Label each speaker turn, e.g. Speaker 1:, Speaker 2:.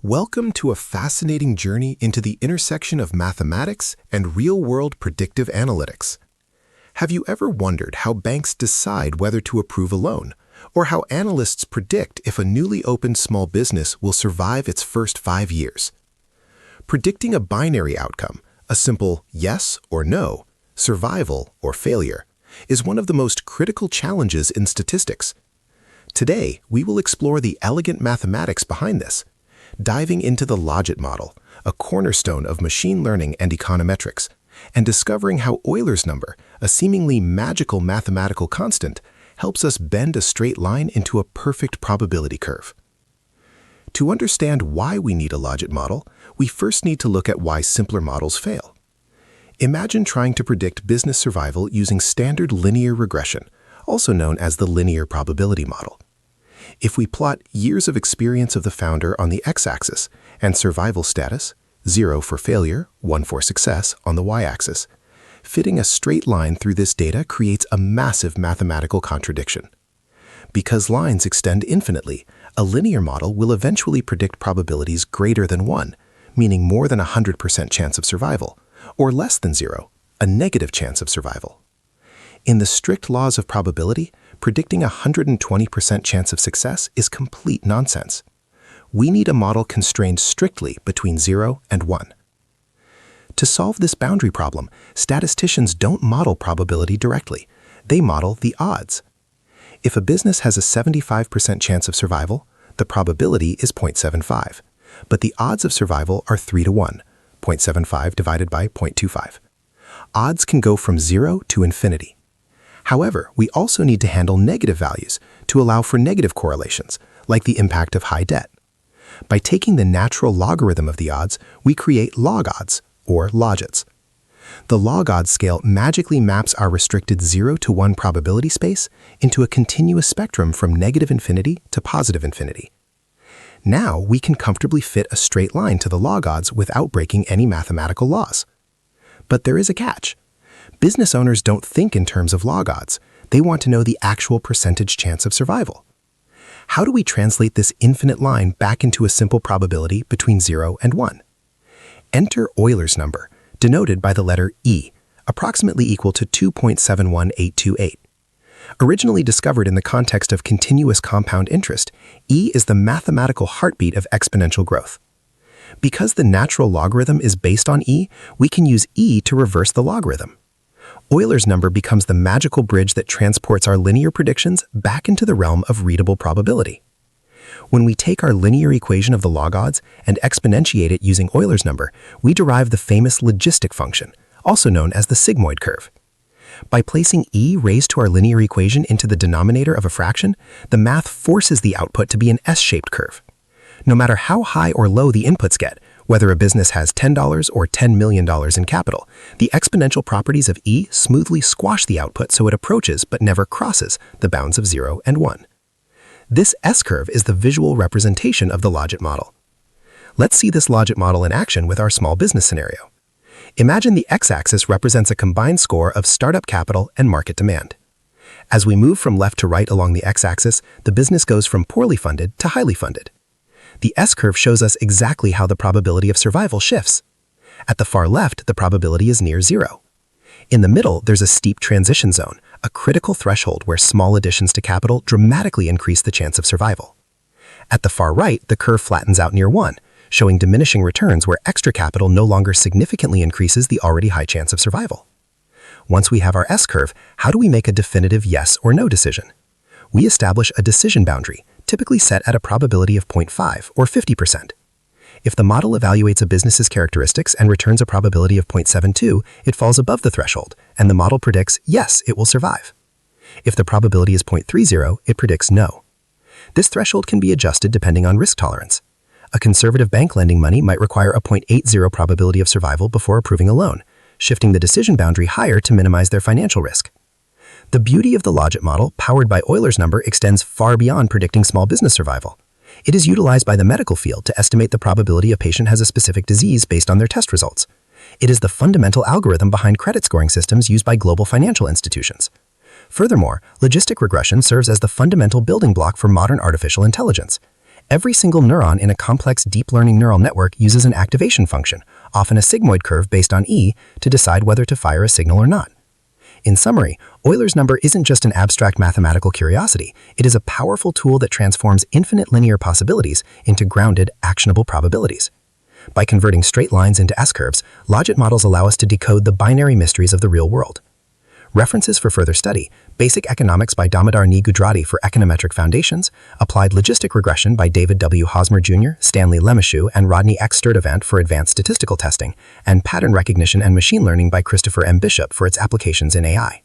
Speaker 1: Welcome to a fascinating journey into the intersection of mathematics and real-world predictive analytics. Have you ever wondered how banks decide whether to approve a loan, or how analysts predict if a newly opened small business will survive its first 5 years? Predicting a binary outcome, a simple yes or no, survival or failure, is one of the most critical challenges in statistics. Today, we will explore the elegant mathematics behind this, diving into the Logit Model, a cornerstone of machine learning and econometrics, and discovering how Euler's number, a seemingly magical mathematical constant, helps us bend a straight line into a perfect probability curve. To understand why we need a Logit model, we first need to look at why simpler models fail. Imagine trying to predict business survival using standard linear regression, also known as the linear probability model. If we plot years of experience of the founder on the x-axis and survival status, 0 for failure, 1 for success, on the y-axis, fitting a straight line through this data creates a massive mathematical contradiction. Because lines extend infinitely, a linear model will eventually predict probabilities greater than 1, meaning more than 100% chance of survival, or less than 0, a negative chance of survival. In the strict laws of probability, predicting a 120% chance of success is complete nonsense. We need a model constrained strictly between 0 and 1. To solve this boundary problem, statisticians don't model probability directly. They model the odds. If a business has a 75% chance of survival, the probability is 0.75, but the odds of survival are 3 to 1, 0.75 divided by 0.25. Odds can go from 0 to infinity. However, we also need to handle negative values to allow for negative correlations, like the impact of high debt. By taking the natural logarithm of the odds, we create log odds, or logits. The log odds scale magically maps our restricted 0 to 1 probability space into a continuous spectrum from negative infinity to positive infinity. Now we can comfortably fit a straight line to the log odds without breaking any mathematical laws. But there is a catch. Business owners don't think in terms of log odds. They want to know the actual percentage chance of survival. How do we translate this infinite line back into a simple probability between 0 and 1? Enter Euler's number, denoted by the letter E, approximately equal to 2.71828. Originally discovered in the context of continuous compound interest, E is the mathematical heartbeat of exponential growth. Because the natural logarithm is based on E, we can use E to reverse the logarithm. Euler's number becomes the magical bridge that transports our linear predictions back into the realm of readable probability. When we take our linear equation of the log odds and exponentiate it using Euler's number, we derive the famous logistic function, also known as the Sigmoid curve. By placing E raised to our linear equation into the denominator of a fraction, the math forces the output to be an S-shaped curve. No matter how high or low the inputs get, whether a business has $10 or $10 million in capital, the exponential properties of E smoothly squash the output so it approaches but never crosses the bounds of 0 and 1. This S-curve is the visual representation of the Logit model. Let's see this Logit model in action with our small business scenario. Imagine the x-axis represents a combined score of startup capital and market demand. As we move from left to right along the x-axis, the business goes from poorly funded to highly funded. The S-curve shows us exactly how the probability of survival shifts. At the far left, the probability is near 0. In the middle, there's a steep transition zone, a critical threshold where small additions to capital dramatically increase the chance of survival. At the far right, the curve flattens out near 1, showing diminishing returns where extra capital no longer significantly increases the already high chance of survival. Once we have our S-curve, how do we make a definitive yes or no decision? We establish a decision boundary, typically set at a probability of 0.5 or 50%. If the model evaluates a business's characteristics and returns a probability of 0.72, it falls above the threshold, and the model predicts, yes, it will survive. If the probability is 0.30, it predicts no. This threshold can be adjusted depending on risk tolerance. A conservative bank lending money might require a 0.80 probability of survival before approving a loan, shifting the decision boundary higher to minimize their financial risk. The beauty of the Logit model, powered by Euler's number, extends far beyond predicting small business survival. It is utilized by the medical field to estimate the probability a patient has a specific disease based on their test results. It is the fundamental algorithm behind credit scoring systems used by global financial institutions. Furthermore, logistic regression serves as the fundamental building block for modern artificial intelligence.
Speaker 2: Every single neuron in a complex deep learning neural network uses an activation function, often a sigmoid curve based on E, to decide whether to fire a signal or not. In summary, Euler's number isn't just an abstract mathematical curiosity. It is a powerful tool that transforms infinite linear possibilities into grounded, actionable probabilities. By converting straight lines into S-curves, Logit models allow us to decode the binary mysteries of the real world. References for further study: Basic Economics by Damodar Gujarati for Econometric Foundations, Applied Logistic Regression by David W. Hosmer Jr., Stanley Lemeshow, and Rodney X. Sturdivant for Advanced Statistical Testing, and Pattern Recognition and Machine Learning by Christopher M. Bishop for its applications in AI.